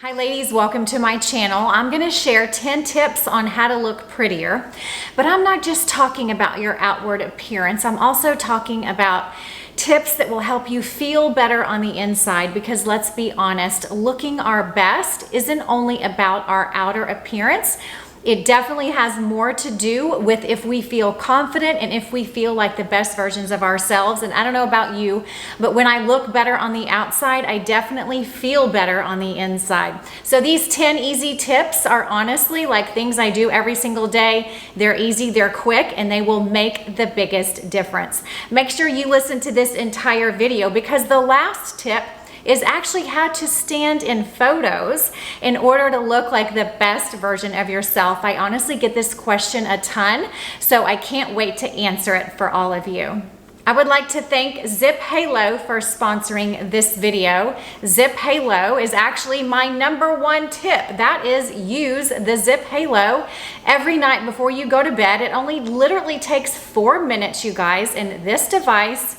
Hi ladies, welcome to my channel. I'm gonna share 10 tips on how to look prettier, but I'm not just talking about your outward appearance. I'm also talking about tips that will help you feel better on the inside, because let's be honest, looking our best isn't only about our outer appearance. It definitely has more to do with if we feel confident and if we feel like the best versions of ourselves. And I don't know about you, but when I look better on the outside, I definitely feel better on the inside. So these 10 easy tips are honestly like things I do every single day. They're easy, they're quick, and they will make the biggest difference. Make sure you listen to this entire video, because the last tip is actually how to stand in photos in order to look like the best version of yourself. I honestly get this question a ton, so I can't wait to answer it for all of you. I would like to thank Zip Halo for sponsoring this video. Zip Halo is actually my #1 tip. That is, use the Zip Halo every night before you go to bed. It only literally takes 4 minutes, you guys, and this device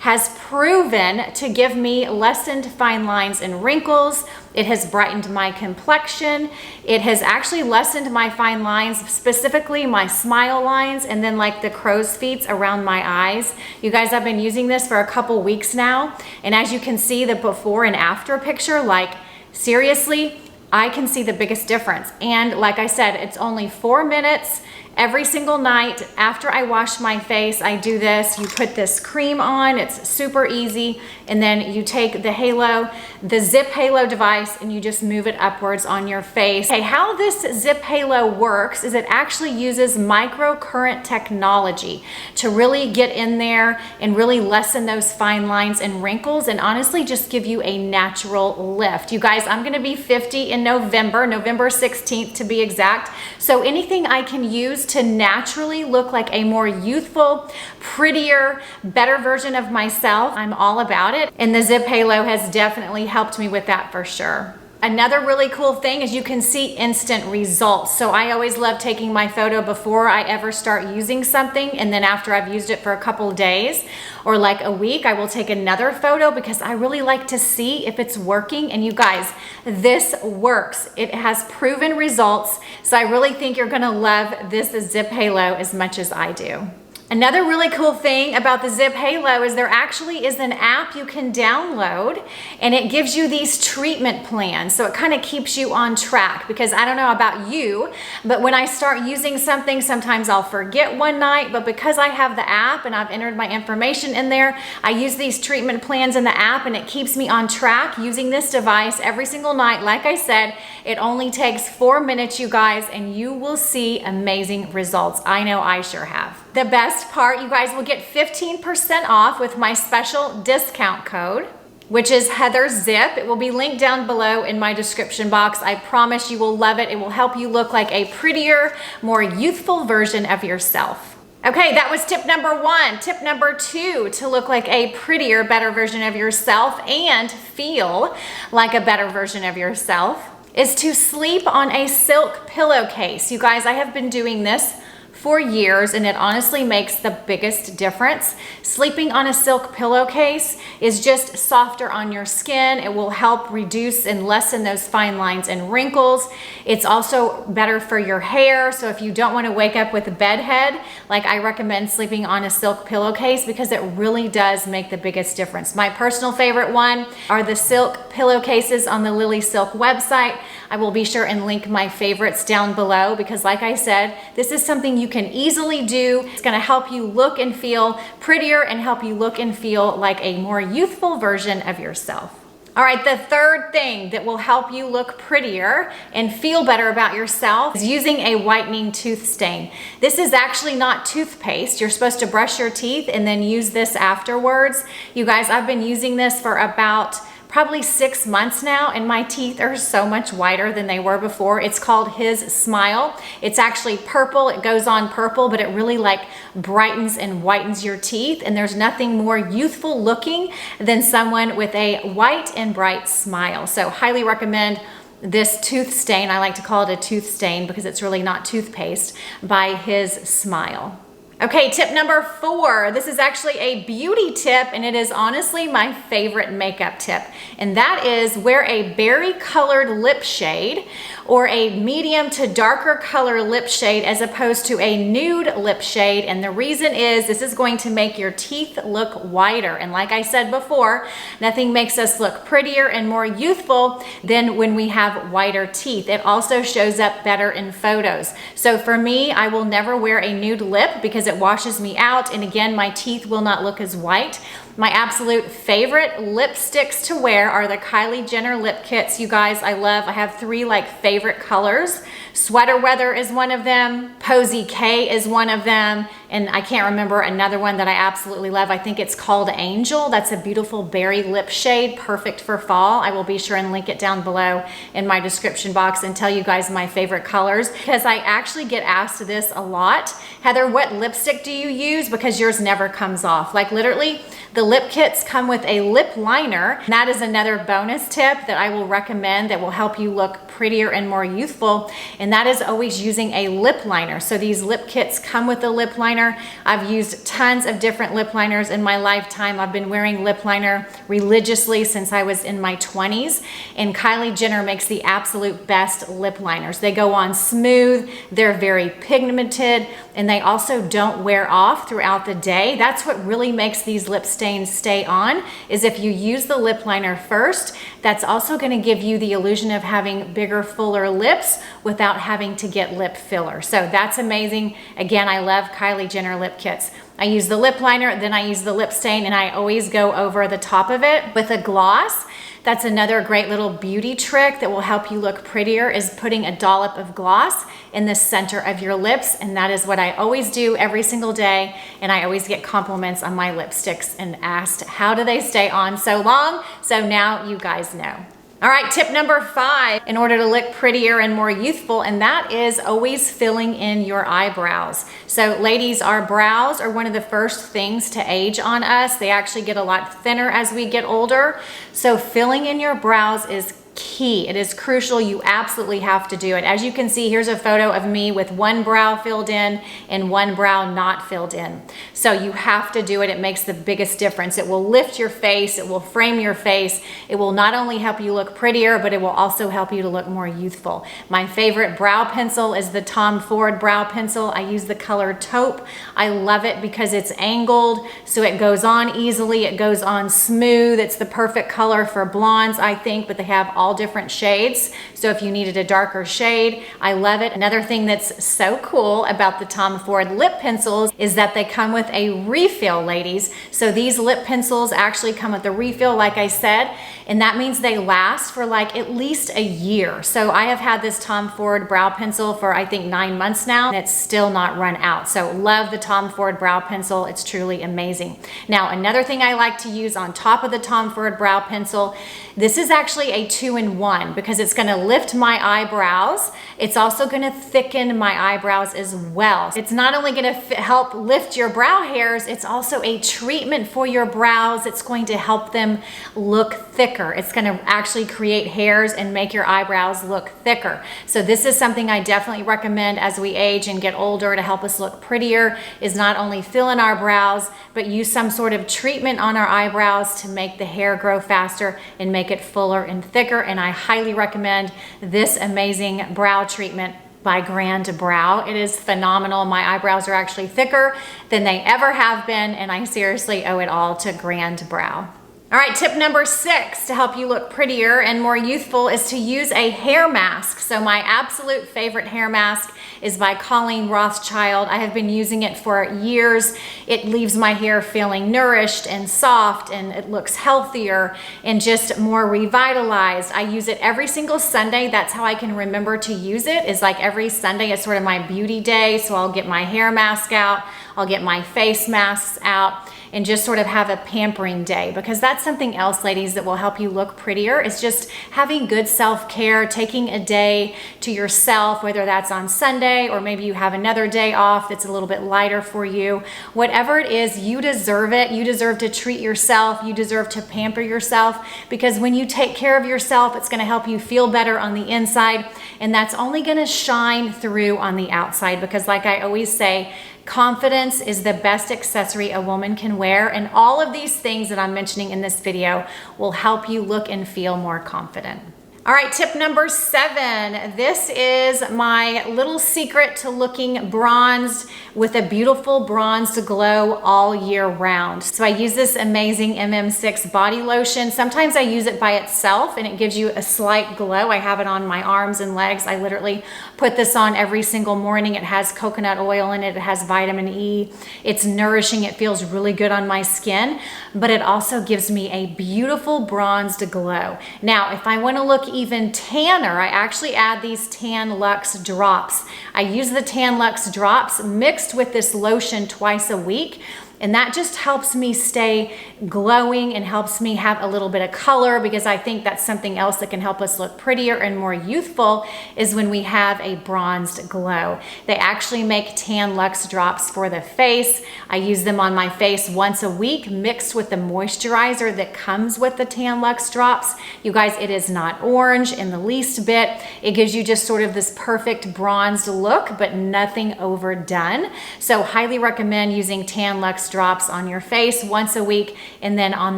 has proven to give me lessened fine lines and wrinkles. It has brightened my complexion. It has actually lessened my fine lines, specifically my smile lines, and then like the crow's feet around my eyes. You guys, I've been using this for a couple weeks now, and as you can see the before and after picture, like seriously, I can see the biggest difference. And like I said, it's only 4 minutes. Every single night after I wash my face, I do this. You put this cream on, it's super easy, and then you take the Halo, the Zip Halo device, and you just move it upwards on your face. Okay, how this Zip Halo works is it actually uses microcurrent technology to really get in there and really lessen those fine lines and wrinkles, and honestly just give you a natural lift. You guys, I'm gonna be 50 in November 16th to be exact. So anything I can use to naturally look like a more youthful, prettier, better version of myself, I'm all about it. And the Zip Halo has definitely helped me with that for sure. Another really cool thing is you can see instant results. So I always love taking my photo before I ever start using something, and then after I've used it for a couple of days or like a week, I will take another photo because I really like to see if it's working. And you guys, this works. It has proven results. So I really think you're gonna love this Zip Halo as much as I do. Another really cool thing about the Zip Halo is there actually is an app you can download, and it gives you these treatment plans. So it kind of keeps you on track, because I don't know about you, but when I start using something, sometimes I'll forget one night, but because I have the app and I've entered my information in there, I use these treatment plans in the app, and it keeps me on track using this device every single night. Like I said, it only takes 4 minutes, you guys, and you will see amazing results. I know I sure have. The best part, you guys will get 15% off with my special discount code, which is HeatherZip. It will be linked down below in my description box. I promise you will love it. It will help you look like a prettier, more youthful version of yourself. Okay, that was tip #1. Tip #2 to look like a prettier, better version of yourself and feel like a better version of yourself is to sleep on a silk pillowcase. You guys, I have been doing this for years, and it honestly makes the biggest difference. Sleeping on a silk pillowcase is just softer on your skin. It will help reduce and lessen those fine lines and wrinkles. It's also better for your hair. So if you don't want to wake up with a bedhead, like I recommend sleeping on a silk pillowcase, because it really does make the biggest difference. My personal favorite one are the silk pillowcases on the Lily Silk website. I will be sure and link my favorites down below, because like I said, this is something you can easily do. It's gonna help you look and feel prettier and help you look and feel like a more youthful version of yourself. All right, the third thing that will help you look prettier and feel better about yourself is using a whitening tooth stain. This is actually not toothpaste. You're supposed to brush your teeth and then use this afterwards. You guys, I've been using this for about probably 6 months now, and my teeth are so much whiter than they were before. It's called His Smile. It's actually purple. It goes on purple, but it really like brightens and whitens your teeth, and there's nothing more youthful looking than someone with a white and bright smile. So highly recommend this tooth stain. I like to call it a tooth stain because it's really not toothpaste, by His Smile. Okay, tip number 4. This is actually a beauty tip, and it is honestly my favorite makeup tip. And that is wear a berry colored lip shade or a medium to darker color lip shade as opposed to a nude lip shade. And the reason is this is going to make your teeth look whiter. And like I said before, nothing makes us look prettier and more youthful than when we have whiter teeth. It also shows up better in photos. So for me, I will never wear a nude lip because it washes me out, and again, my teeth will not look as white. My absolute favorite lipsticks to wear are the Kylie Jenner lip kits. You guys, I love. I have 3 like favorite colors. Sweater Weather is one of them. Posy K is one of them. And I can't remember another one that I absolutely love. I think it's called Angel. That's a beautiful berry lip shade, perfect for fall. I will be sure and link it down below in my description box and tell you guys my favorite colors, because I actually get asked this a lot. Heather, what lipstick do you use? Because yours never comes off. Like literally, the lip kits come with a lip liner. And that is another bonus tip that I will recommend that will help you look prettier and more youthful. And that is always using a lip liner. So these lip kits come with a lip liner. I've used tons of different lip liners in my lifetime. I've been wearing lip liner religiously since I was in my 20s. And Kylie Jenner makes the absolute best lip liners. They go on smooth, they're very pigmented, and they also don't wear off throughout the day. That's what really makes these lip stains stay on, is if you use the lip liner first, that's also going to give you the illusion of having bigger, fuller lips without having to get lip filler. So that's amazing. Again, I love Kylie Jenner lip kits. I use the lip liner, then I use the lip stain, and I always go over the top of it with a gloss. That's another great little beauty trick that will help you look prettier, is putting a dollop of gloss in the center of your lips. And that is what I always do every single day. And I always get compliments on my lipsticks and asked, how do they stay on so long? So now you guys know. All right, tip number 5, in order to look prettier and more youthful, and that is always filling in your eyebrows. So ladies, our brows are one of the first things to age on us. They actually get a lot thinner as we get older. So filling in your brows is key. It is crucial. You absolutely have to do it. As you can see, here's a photo of me with one brow filled in and one brow not filled in. So you have to do it. It makes the biggest difference. It will lift your face. It will frame your face. It will not only help you look prettier, but it will also help you to look more youthful. My favorite brow pencil is the Tom Ford brow pencil. I use the color taupe. I love it because it's angled, so it goes on easily. It goes on smooth. It's the perfect color for blondes, I think, but they have all different shades. So if you needed a darker shade, I love it. Another thing that's so cool about the Tom Ford lip pencils is that they come with a refill, ladies. So these lip pencils actually come with a refill, like I said, and that means they last for like at least a year. So I have had this Tom Ford brow pencil for I think 9 months now, and it's still not run out. So love the Tom Ford brow pencil. It's truly amazing. Now, another thing I like to use on top of the Tom Ford brow pencil, this is actually a 2-in-1 because it's going to lift my eyebrows. It's also going to thicken my eyebrows as well. It's not only going to help lift your brow hairs, it's also a treatment for your brows. It's going to help them look thicker. It's going to actually create hairs and make your eyebrows look thicker. So this is something I definitely recommend as we age and get older to help us look prettier, is not only fill in our brows, but use some sort of treatment on our eyebrows to make the hair grow faster and make it fuller and thicker. And I highly recommend this amazing brow treatment by Gradual. It is phenomenal. My eyebrows are actually thicker than they ever have been, and I seriously owe it all to Gradual. All right, tip number 6 to help you look prettier and more youthful is to use a hair mask. So my absolute favorite hair mask is by Colleen Rothschild. I have been using it for years. It leaves my hair feeling nourished and soft, and it looks healthier and just more revitalized. I use it every single Sunday. That's how I can remember to use it, is like every Sunday is sort of my beauty day. So I'll get my hair mask out, I'll get my face masks out, and just sort of have a pampering day, because that's something else, ladies, that will help you look prettier, is just having good self-care, taking a day to yourself, whether that's on Sunday or maybe you have another day off that's a little bit lighter for you. Whatever it is, you deserve it. You deserve to treat yourself. You deserve to pamper yourself, because when you take care of yourself, it's going to help you feel better on the inside, and that's only going to shine through on the outside, because like I always say, confidence confidence is the best accessory a woman can wear, and all of these things that I'm mentioning in this video will help you look and feel more confident. All right, tip number 7. This is my little secret to looking bronzed with a beautiful bronzed glow all year round. So I use this amazing MM6 body lotion. Sometimes I use it by itself and it gives you a slight glow. I have it on my arms and legs. I literally put this on every single morning. It has coconut oil in it. It has vitamin E. It's nourishing. It feels really good on my skin, but it also gives me a beautiful bronzed glow. Now, if I want to look even tanner, I actually add these Tan Luxe drops. I use the Tan Luxe drops mixed with this lotion twice a week, and that just helps me stay glowing and helps me have a little bit of color, because I think that's something else that can help us look prettier and more youthful is when we have a bronzed glow. They actually make Tan Luxe drops for the face. I use them on my face once a week mixed with the moisturizer that comes with the Tan Luxe drops. You guys, it is not orange in the least bit. It gives you just sort of this perfect bronzed look, but nothing overdone. So highly recommend using Tan Luxe drops on your face once a week, and then on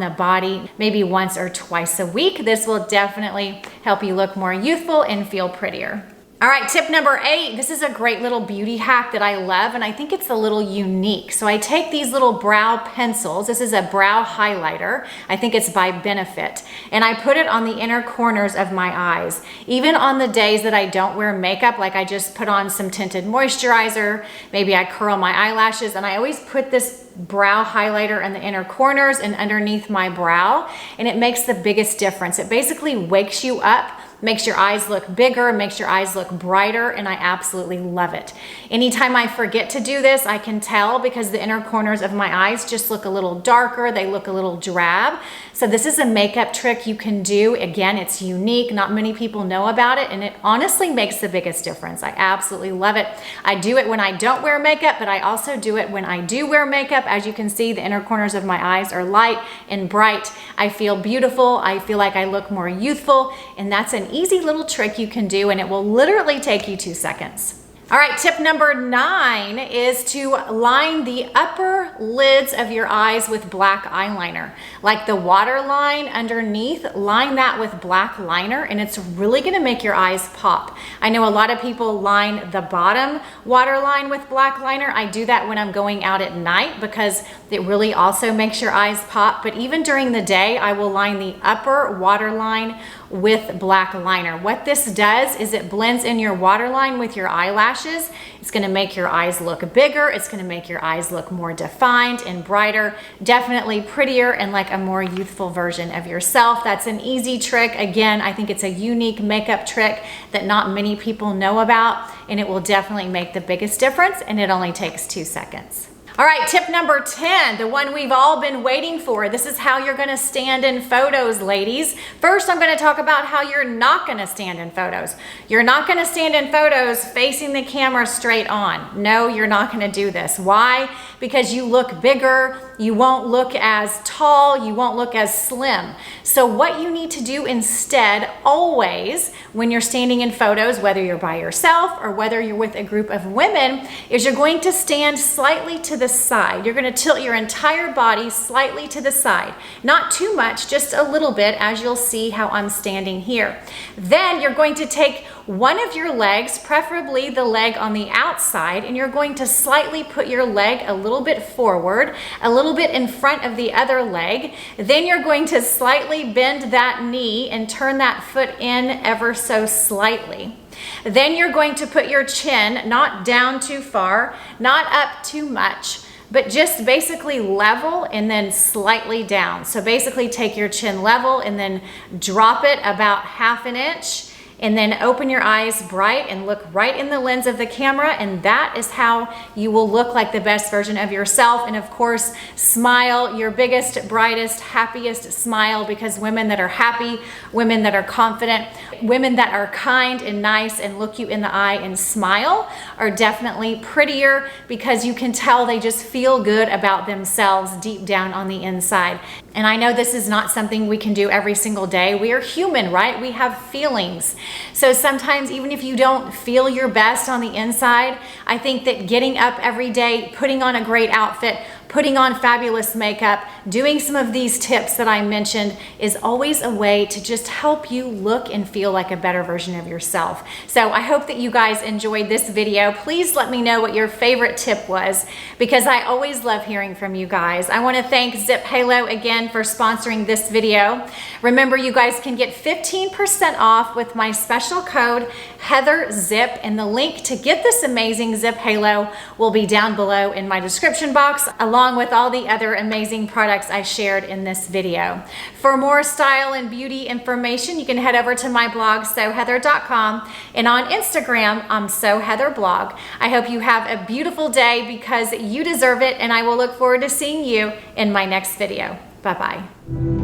the body maybe once or twice a week. This will definitely help you look more youthful and feel prettier. All right, tip number 8. This is a great little beauty hack that I love, and I think it's a little unique. So I take these little brow pencils. This is a brow highlighter. I think it's by Benefit. And I put it on the inner corners of my eyes. Even on the days that I don't wear makeup, like I just put on some tinted moisturizer, maybe I curl my eyelashes, and I always put this brow highlighter in the inner corners and underneath my brow, and it makes the biggest difference. It basically wakes you up, makes your eyes look bigger, makes your eyes look brighter, and I absolutely love it. Anytime I forget to do this, I can tell because the inner corners of my eyes just look a little darker, they look a little drab. So this is a makeup trick you can do. Again, it's unique, not many people know about it, and it honestly makes the biggest difference. I absolutely love it. I do it when I don't wear makeup, but I also do it when I do wear makeup. As you can see, the inner corners of my eyes are light and bright. I feel beautiful. I feel like I look more youthful, and that's an easy little trick you can do, and it will literally take you 2 seconds. All right, tip number 9 is to line the upper lids of your eyes with black eyeliner. Like the waterline underneath, line that with black liner, and it's really gonna make your eyes pop. I know a lot of people line the bottom waterline with black liner. I do that when I'm going out at night because it really also makes your eyes pop. But even during the day, I will line the upper waterline with black liner. What this does is it blends in your waterline with your eyelashes. It's gonna make your eyes look bigger. It's gonna make your eyes look more defined and brighter, definitely prettier and like a more youthful version of yourself. That's an easy trick. Again, I think it's a unique makeup trick that not many people know about, and it will definitely make the biggest difference, and it only takes 2 seconds. All right, tip number 10, the one we've all been waiting for. This is how you're gonna stand in photos, ladies. First, I'm gonna talk about how you're not gonna stand in photos. You're not gonna stand in photos facing the camera straight on. No, you're not gonna do this. Why? Because you look bigger, you won't look as tall, you won't look as slim. So what you need to do instead, always, when you're standing in photos, whether you're by yourself or whether you're with a group of women, is you're going to stand slightly to the side. You're going to tilt your entire body slightly to the side. Not too much, just a little bit, as you'll see how I'm standing here. Then you're going to take one of your legs, preferably the leg on the outside, and you're going to slightly put your leg a little bit forward, a little bit in front of the other leg. Then you're going to slightly bend that knee and turn that foot in ever so slightly. Then you're going to put your chin not down too far, not up too much, but just basically level and then slightly down. So basically take your chin level and then drop it about 1/2 inch, and then open your eyes bright and look right in the lens of the camera, and that is how you will look like the best version of yourself. And of course, smile your biggest, brightest, happiest smile, because women that are happy, women that are confident, women that are kind and nice and look you in the eye and smile are definitely prettier, because you can tell they just feel good about themselves deep down on the inside. And I know this is not something we can do every single day. We are human, right? We have feelings. So sometimes even if you don't feel your best on the inside, I think that getting up every day, putting on a great outfit, putting on fabulous makeup, doing some of these tips that I mentioned is always a way to just help you look and feel like a better version of yourself. So I hope that you guys enjoyed this video. Please let me know what your favorite tip was, because I always love hearing from you guys. I want to thank Zip Halo again for sponsoring this video. Remember, you guys can get 15% off with my special code HeatherZip, and the link to get this amazing Zip Halo will be down below in my description box, along with all the other amazing products I shared in this video. For more style and beauty information, you can head over to my blog, SoHeather.com, and on Instagram, I'm SoHeatherBlog. I hope you have a beautiful day because you deserve it, and I will look forward to seeing you in my next video. Bye-bye.